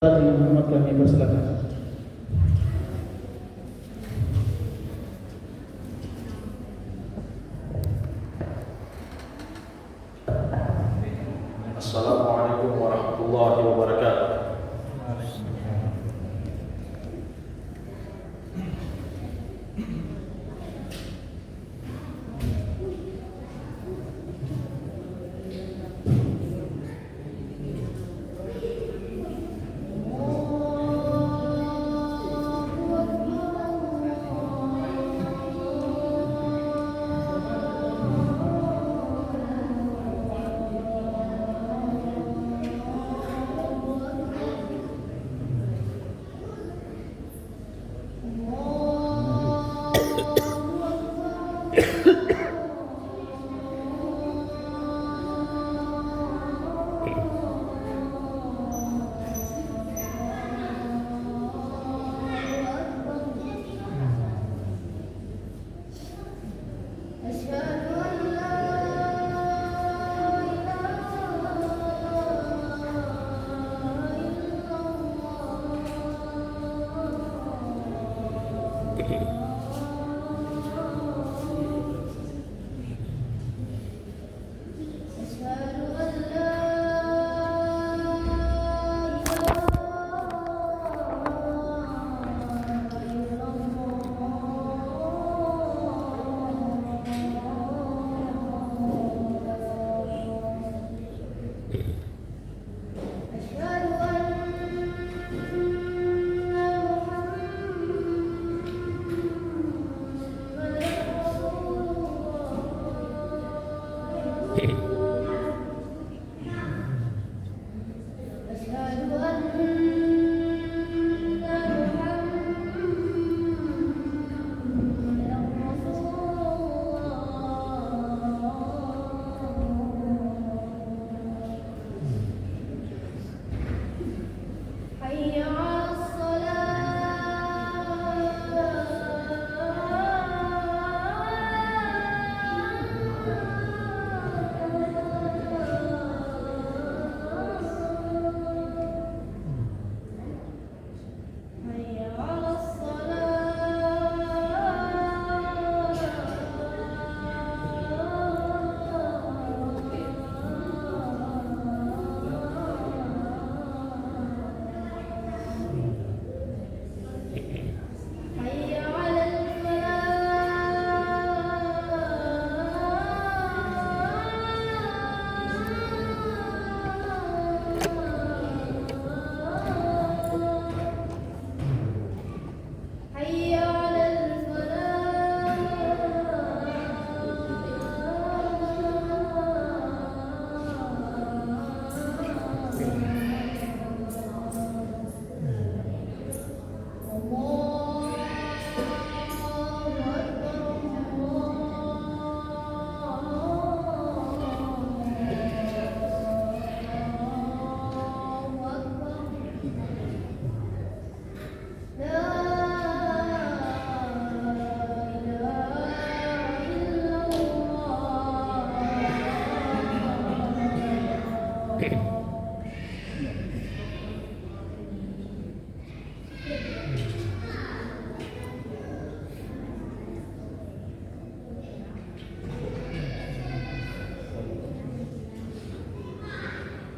Muhammad kami persilakan. Assalamualaikum warahmatullahi wabarakatuh.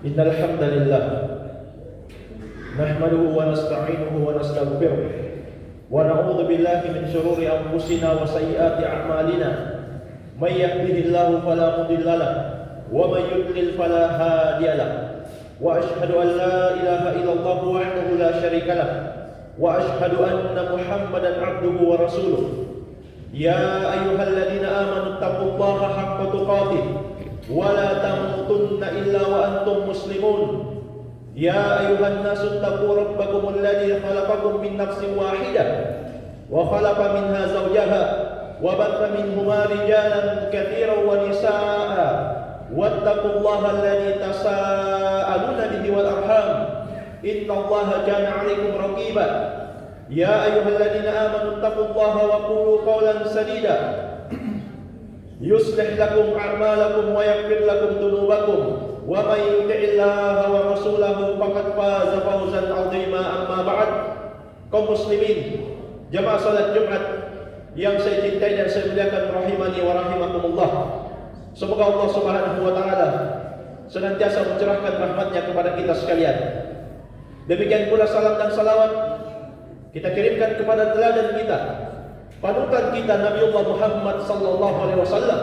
Innal hamdalillah nahmaduhu wa nasta'inuhu wa nastaghfiruh wa na'udzu billahi min shururi anfusina wa sayyiati a'malina may yahdihillahu fala mudilla lahu wa may yudlil fala hadiya lahu wa ashhadu an la ilaha illallah wahdahu la syarika lahu wa ashhadu anna Muhammadan 'abduhu wa rasuluh ya ayyuhalladzina amanu taqullaha haqqa tuqatih ولا تموتن إلا وأنتم مسلمون يا أيها الناس اتقوا ربكم الذي خلقكم من نفس واحدة وخلق منها زوجها وبث منهما رجالا كثيرا ونساء واتقوا الله الذي تساءلون به والأرحام إن الله كان عليكم رقيبا يا أيها الذين آمنوا اتقوا الله وقولوا قولا سديدا يصلح لكم أعمالكم ويغفر لكم ذنوبكم wa may yuti'illaha wa rasulahu faqad faza fawzan 'azima. Amma ba'd. Kaum muslimin, jamaah salat Jumat yang saya cintai dan saya muliakan, rahimani wa rahimakumullah. Semoga Allah Subhanahu wa taala senantiasa mencurahkan rahmatnya kepada kita sekalian. Demikian pula salam dan salawat kita kirimkan kepada teladan kita, panutan kita, Nabiullah Muhammad sallallahu alaihi wasallam.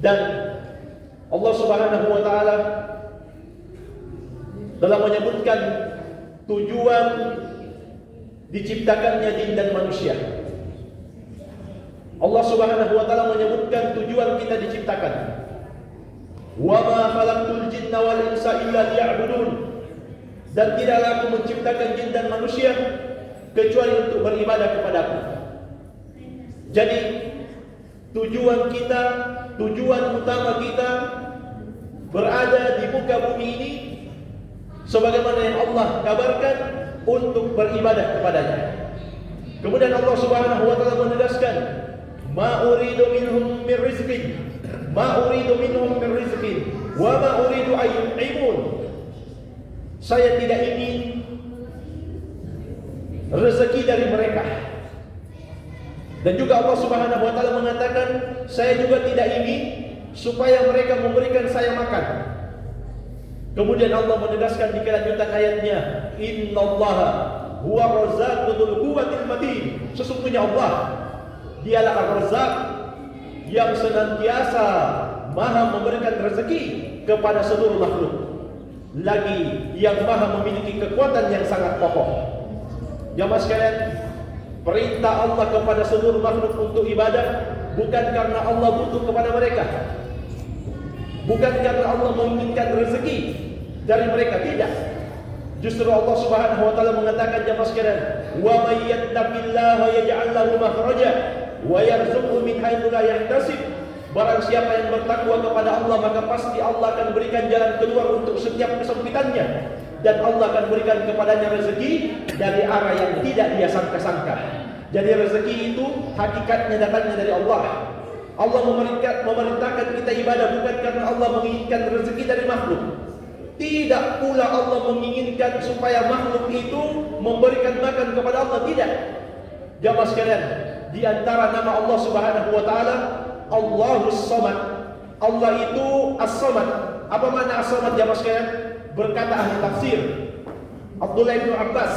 Dan Allah Subhanahu wa taala telah menyebutkan tujuan diciptakannya jin dan manusia. Allah Subhanahu wa taala menyebutkan tujuan kita diciptakan. Wa ma khalaqtul jinna wal insa illa liya'budun. Dan tidaklah aku menciptakan jin dan manusia kecuali untuk beribadah kepadaku. Jadi tujuan kita, tujuan utama kita berada di muka bumi ini sebagaimana yang Allah kabarkan, untuk beribadah kepadanya. Kemudian Allah Subhanahu wa taala menegaskan, ma uridu minhum min rizqin, ma uridu minhum min rizqin, wa ma uridu an yut'imun. Saya tidak ingin rezeki dari mereka. Dan juga Allah Subhanahu wa taala mengatakan, saya juga tidak ingin supaya mereka memberikan saya makan. Kemudian Allah menegaskan di kelanjutan ayatnya, innallaha huwa razzaqu dzul quwwatil matin. Sesungguhnya Allah, dialah Ar-Razzaq yang senantiasa maha memberikan rezeki kepada seluruh makhluk, lagi yang maha memiliki kekuatan yang sangat kokoh. Jamaah sekalian, perintah Allah kepada seluruh makhluk untuk ibadah bukan karena Allah butuh kepada mereka, bukan karena Allah menginginkan rezeki dari mereka, tidak. Justru Allah Subhanahu wa taala mengatakan, jamaah sekalian, wa may yattaqillaha yaj'al lahu makhraja wa yarzuqhu min haitsu la yahtasib. Barang siapa yang bertakwa kepada Allah, maka pasti Allah akan berikan jalan keluar untuk setiap kesempitannya, dan Allah akan berikan kepadanya rezeki dari arah yang tidak dia sangka-sangka. Jadi rezeki itu hakikatnya datangnya dari Allah. Allah memerintahkan kita ibadah bukan karena Allah menginginkan rezeki dari makhluk. Tidak pula Allah menginginkan supaya makhluk itu memberikan makan kepada Allah, tidak. Jamaah sekalian, di antara nama Allah Subhanahu wa taala, Allahus Samad. Allah itu As-Samad. Apa makna As-Samad, jamaah sekalian? Berkata ahli tafsir, Abdullah bin Abbas,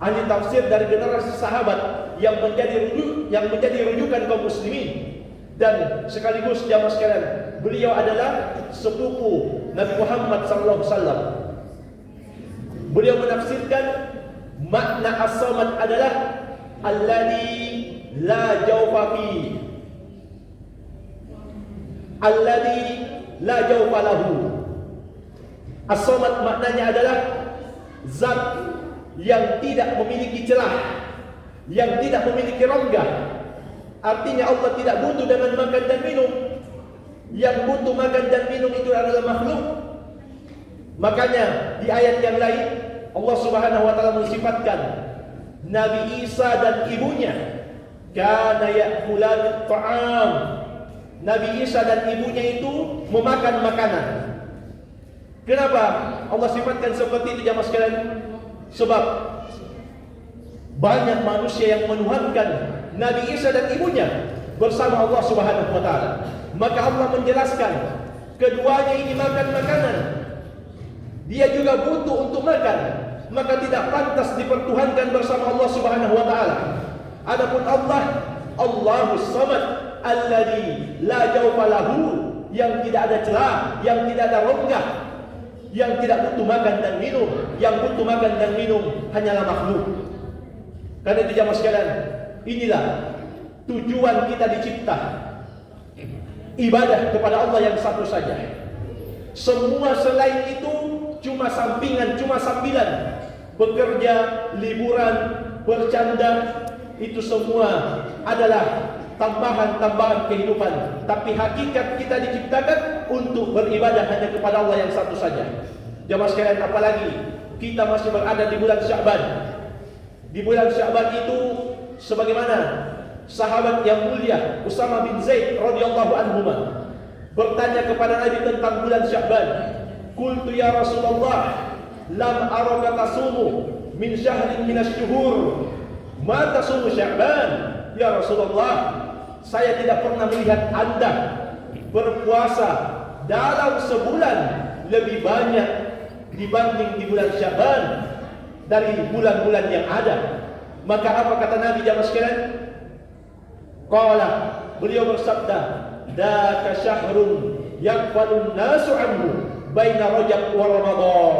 ahli tafsir dari generasi sahabat yang menjadi rujukan kaum muslimin, dan sekaligus jamaah sekalian, beliau adalah sepupu Nabi Muhammad SAW. Beliau menafsirkan makna As-Samad adalah alladzi la jawfa fi, alladzi la jawfa lahu. As-Samad maknanya adalah zat yang tidak memiliki celah, yang tidak memiliki rongga. Artinya Allah tidak butuh dengan makan dan minum. Yang butuh makan dan minum itu adalah makhluk. Makanya di ayat yang lain Allah Subhanahu wa taala mensifatkan Nabi Isa dan ibunya, kana ya'kulan ta'am. Nabi Isa dan ibunya itu memakan makanan. Kenapa Allah sifatkan seperti itu, jamaah sekalian? Sebab banyak manusia yang menuhankan Nabi Isa dan ibunya bersama Allah Subhanahu wa taala. Maka Allah menjelaskan, keduanya ini makan makanan, dia juga butuh untuk makan, maka tidak pantas dipertuhankan bersama Allah Subhanahu wa taala. Adapun Allah, Allahus Samad, alladzi la jawfa lahu, yang tidak ada celah, yang tidak ada rongga, yang tidak butuh makan dan minum. Yang butuh makan dan minum hanyalah makhluk. Karena itu jamaah sekalian, inilah tujuan kita dicipta, ibadah kepada Allah yang satu saja. Semua selain itu cuma sampingan, cuma sambilan. Bekerja, liburan, bercanda, itu semua adalah tambahan-tambahan kehidupan. Tapi hakikat kita diciptakan untuk beribadah hanya kepada Allah yang satu saja. Jamaah sekalian, apalagi kita masih berada di bulan Sya'ban. Di bulan Sya'ban itu sebagaimana sahabat yang mulia Usama bin Zaid radhiyallahu anhu bertanya kepada Nabi tentang bulan Sya'ban. Qultu ya Rasulullah, lam araka tasumu min syahrin minas syuhur, ma tasumu Sya'ban. Ya Rasulullah, saya tidak pernah melihat Anda berpuasa dalam sebulan lebih banyak dibanding di bulan Sya'ban dari bulan-bulan yang ada. Maka apa kata Nabi jamaah sekalian? Qala, beliau bersabda, daka syahrun yaqbalun nasu anhu baina Rajab wa Ramadan.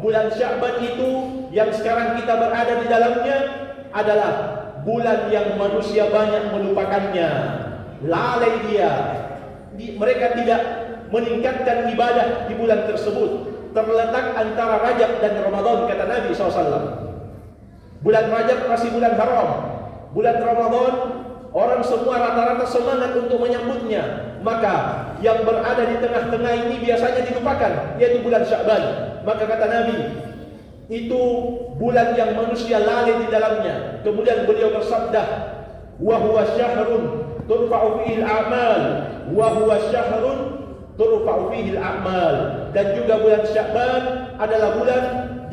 Bulan Sya'ban itu yang sekarang kita berada di dalamnya adalah bulan yang manusia banyak melupakannya, lalai dia. Mereka tidak meningkatkan ibadah di bulan tersebut. Terletak antara Rajab dan Ramadan, kata Nabi SAW. Bulan Rajab masih bulan haram. Bulan Ramadan orang semua rata-rata semangat untuk menyambutnya. Maka yang berada di tengah-tengah ini biasanya dilupakan, yaitu bulan Sya'ban. Maka kata Nabi, itu bulan yang manusia lalai di dalamnya. Kemudian beliau bersabda, wa huwa syahrun turfa'u fihi al-a'mal, wa huwa syahrun turfa'u fihi al-a'mal. Dan juga bulan Sya'ban adalah bulan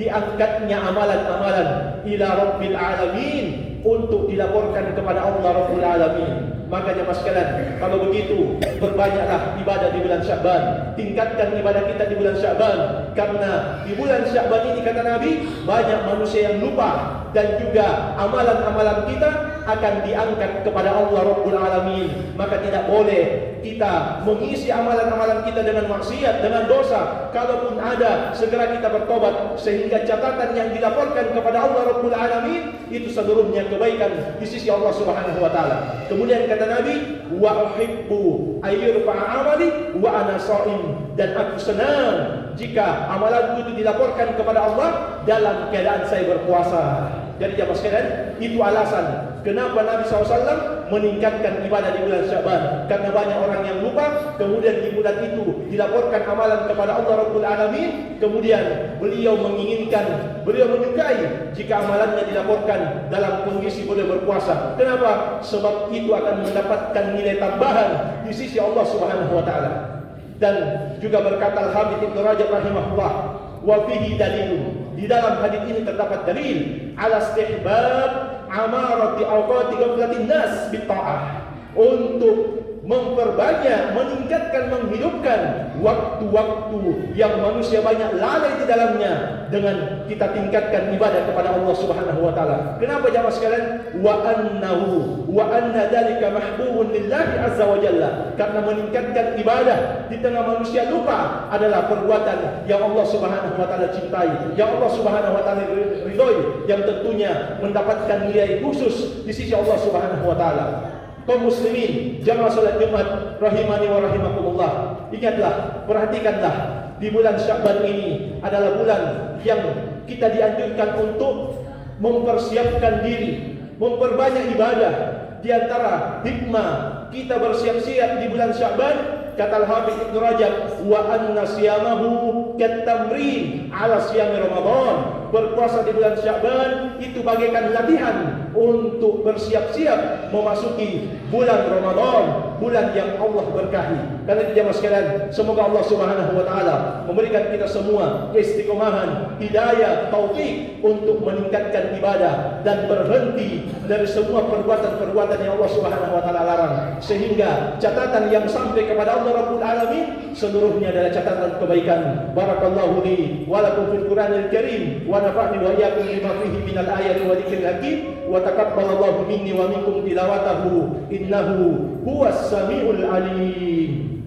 diangkatnya amalan-amalan ila rabbil alamin, untuk dilaporkan kepada Allah Rabbul Alamin. Maka jemaah sekalian, kalau begitu berbanyaklah ibadah di bulan Sya'ban. Tingkatkan ibadah kita di bulan Sya'ban, karena di bulan Sya'ban ini kata Nabi, banyak manusia yang lupa, dan juga amalan-amalan kita akan diangkat kepada Allah Rabbul Alamin. Maka tidak boleh kita mengisi amalan-amalan kita dengan maksiat, dengan dosa. Kalaupun ada, segera kita bertobat, sehingga catatan yang dilaporkan kepada Allah Rabbul Alamin itu seluruhnya kebaikan di sisi Allah Subhanahu wa taala. Kemudian kata Nabi, wa uhibbu ayyurfa'a amali wa ana sha'im, dan aku senang jika amalanku itu dilaporkan kepada Allah dalam keadaan saya berpuasa. Jadi jemaah sekalian, itu alasan kenapa Nabi SAW meningkatkan ibadah di bulan Sya'ban. Karena banyak orang yang lupa, kemudian di bulan itu dilaporkan amalan kepada Allah Rabbul Alamin. Kemudian beliau menginginkan, beliau menyukai jika amalannya dilaporkan dalam kondisi boleh berpuasa. Kenapa? Sebab itu akan mendapatkan nilai tambahan di sisi Allah Subhanahu wa taala. Dan juga berkata Al-Habib Ibnu Rajab rahimahullah, wa fihi dalilun, di dalam hadis ini terdapat dalil ala istihbab amarati awqati ghaflatin nas bitta'ah, untuk memperbanyak, meningkatkan, menghidupkan waktu-waktu yang manusia banyak lalai di dalamnya dengan kita tingkatkan ibadah kepada Allah Subhanahu wa taala. Kenapa jemaah sekalian? Wa anna dzalika mahbubun lillahi azza wa jalla. Karena meningkatkan ibadah di tengah manusia lupa adalah perbuatan yang Allah Subhanahu wa taala cintai, yang Allah Subhanahu wa taala ridhoi, yang tentunya mendapatkan nilai khusus di sisi Allah Subhanahu wa taala. Kaum muslimin, jamaah salat Jumat rahimani wa rahimakumullah, ingatlah, perhatikanlah, di bulan Sya'ban ini adalah bulan yang kita dianjurkan untuk mempersiapkan diri, memperbanyak ibadah. Di antara hikmah kita bersiap-siap di bulan Sya'ban, kata Al-Habib Ibnu Rajab, wa anna siyamahu katamrin ala siyami Ramadan. Berpuasa di bulan Sya'ban itu bagaikan latihan untuk bersiap-siap memasuki bulan Ramadan, bulan yang Allah berkahi. Karena itu jemaah sekalian, semoga Allah Subhanahu wa taala memberikan kita semua keistiqomahan, hidayah, taufik untuk meningkatkan ibadah dan berhenti dari semua perbuatan-perbuatan yang Allah Subhanahu wa taala larang, sehingga catatan yang sampai kepada Allah Rabbul Alamin seluruhnya adalah catatan kebaikan. Barakallahu li wa lakum fil Qur'anil Karim wa nafa'ni wa iyyakum bima fihi minal ayati wa dzikril hakim wa taqabbalallahu minni wa minkum tilawatahu innahu huwas samiul alim.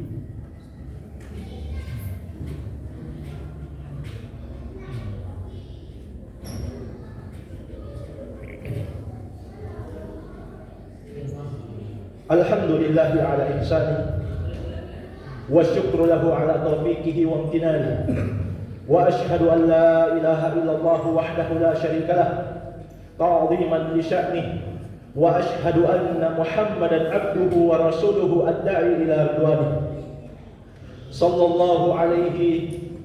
Alhamdulillahi ala ihsani wa syukru lahu ala taufiqihi wa amtinani wa ashhadu an la ilaha illallah wahdahu la syarika lah ta'ziman li sya'nihi wa ashhadu anna Muhammadan abduhu wa rasuluhu ad-da'i ila ridwanihi sallallahu alaihi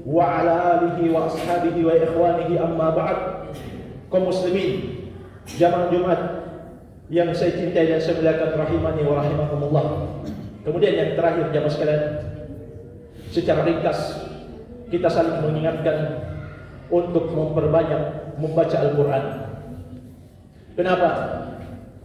wa ala alihi wa ashabihi wa ikhwanihi amma ba'd. Kaum muslimin, jamaah Jumat yang saya cintai dan saya muliakan rahimani wa rahimakumullah. Kemudian yang terakhir jamaah sekalian, Secara ringkas, kita saling mengingatkan untuk memperbanyak membaca Al-Quran. Kenapa?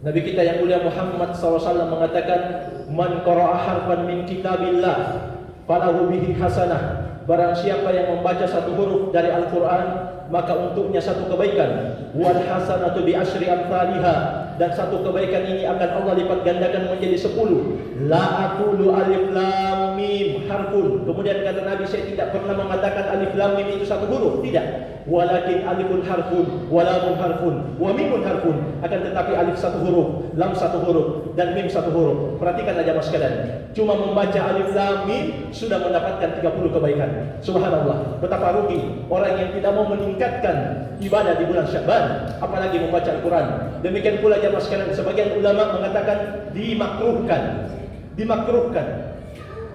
Nabi kita yang mulia Muhammad SAW mengatakan, "Man qara'a harfan min kitabillah falahu bihi hasanah." Barang siapa yang membaca satu huruf dari Al-Quran, maka untuknya satu kebaikan. Wal hasanatu bi asyri amsalha, dan satu kebaikan ini akan Allah lipat gandakan menjadi 10. La aqulu alif lam mim harfun. Kemudian kata Nabi, saya tidak pernah mengatakan alif lam mim itu satu huruf, tidak. Walakin alifun harfun, wa lamun harfun, wa mimun harfun. Akan tetapi alif satu huruf, lam satu huruf, dan mim satu huruf. Perhatikan aja mas sekalian. Cuma membaca alif lam mim sudah mendapatkan 30 kebaikan. Subhanallah, betapa rugi orang yang tidak mau meningkatkan ibadah di bulan Sya'ban, apalagi membaca Al-Quran. Demikian pula jemaah sekalian, sebagian ulama mengatakan dimakruhkan.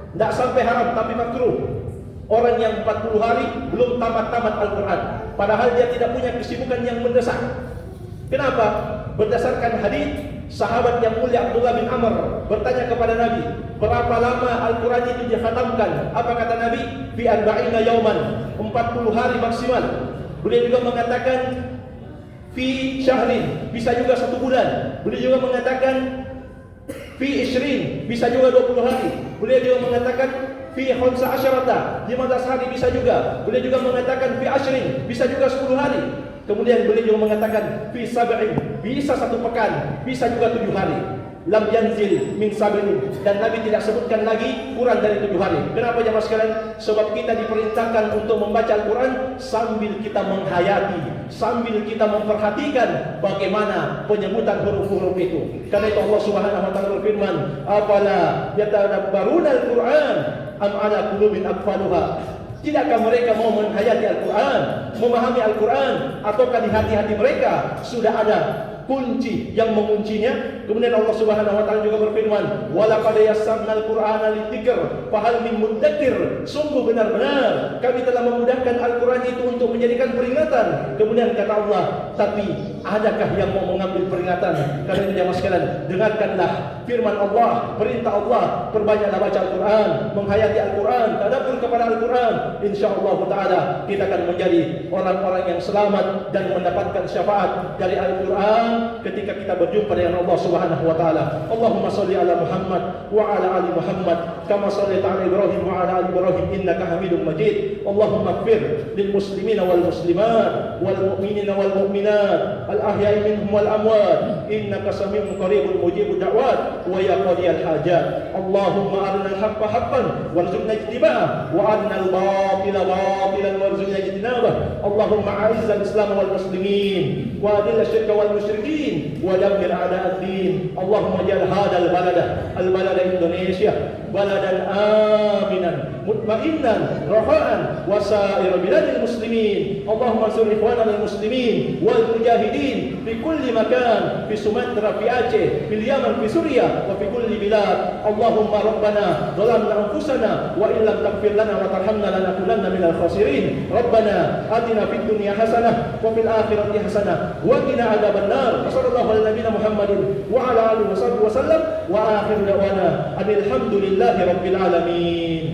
Tidak sampai haram, tapi makruh. Orang yang 40 hari belum tamat-tamat Al-Quran, padahal dia tidak punya kesibukan yang mendesak. Kenapa? Berdasarkan hadis, sahabat yang mulia Abdullah bin Amr bertanya kepada Nabi, berapa lama Al-Quran itu dikhatamkan? Apa kata Nabi? Fi arba'ina yauman, 40 hari maksimal. Beliau juga mengatakan fi syahrin, bisa juga 1 bulan. Beliau juga mengatakan fi isrin, bisa juga 20 hari. Beliau juga mengatakan fi khamsa asyarata, 15 hari bisa juga. Beliau juga mengatakan fi ashrin, bisa juga 10 hari. Kemudian beliau juga mengatakan fi sab'in, bisa 1 pekan, bisa juga 7 hari. Lam yanzil min sab'in, dan Nabi tidak sebutkan lagi kurang dari 7 hari. Kenapa jemaah sekalian? Sebab kita diperintahkan untuk membaca Al-Quran sambil kita menghayati, sambil kita memperhatikan bagaimana penyebutan huruf-huruf itu. Karena itu Allah Subhanahu wa taala berfirman, "Afala yatadabbaruna al-Qur'an am ala qulubin aqfaluha?" Tidakkah mereka mau menghayati Al-Quran, memahami Al-Quran, ataukah di hati-hati mereka sudah ada kunci yang menguncinya? Kemudian Allah Subhanahu wa taala juga berfirman, "Walaqad yassarnal Qur'ana lidzikr fahal min mudzakir." Sungguh benar-benar kami telah memudahkan Al-Quran itu untuk menjadikan peringatan. Kemudian kata Allah, tapi adakah yang mau mengambil peringatan? Karena itu jemaah sekalian, dengarkanlah firman Allah, perintah Allah, perbanyaklah baca Al-Quran, menghayati Al-Quran, tadabbur kepada Al-Quran. InsyaAllah ta'ala kita akan menjadi orang-orang yang selamat dan mendapatkan syafaat dari Al-Quran ketika kita berjumpa dengan Allah Subhanahu wa ta'ala. Allahumma salli ala Muhammad wa ala ali Muhammad kama sallaita ala Ibrahim wa ala ali Ibrahim innaka Hamidum Majid. Allahumma ighfir lil muslimina wal muslimat wal mu'minina wal mu'minat al ahya'i minhum wal amwat innaka sami'un qaribun mujibud da'wat wa ya qadiyal hajat. Allahumma arina al-haqqa haqqan warzuqna ittiba'ah wa arina al-batila batilan warzuqna ijtinabah. Allahumma a'izz al-islam wal muslimin wa adil asy-syirka wal musyrikin wa dammir a'da' ad-din. Allahumma ja'al hadzal balada Indonesia baladan aminan mutma'innan rafa'an wa sa'ir biladil muslimin. Allahumma ansur ikhwanana al-muslimin wal mujahidin fi kulli makan, fi Sumatra, fi Aceh, fi Yaman, fi Suriah wa fi kulli bilad. Allahumma rabbana zalamna anfusana wa illam taghfir lana wa tarhamna lanakunanna minal khasirin. Rabbana atina fid dunya hasanah wa fil akhirati hasanah wa qina adzabannar. Sallallahu ala nabiyyina Muhammadin wa ala alihi wa sahbihi wa sallam wa akhiru da'wana alhamdulillahi rabbil alamin.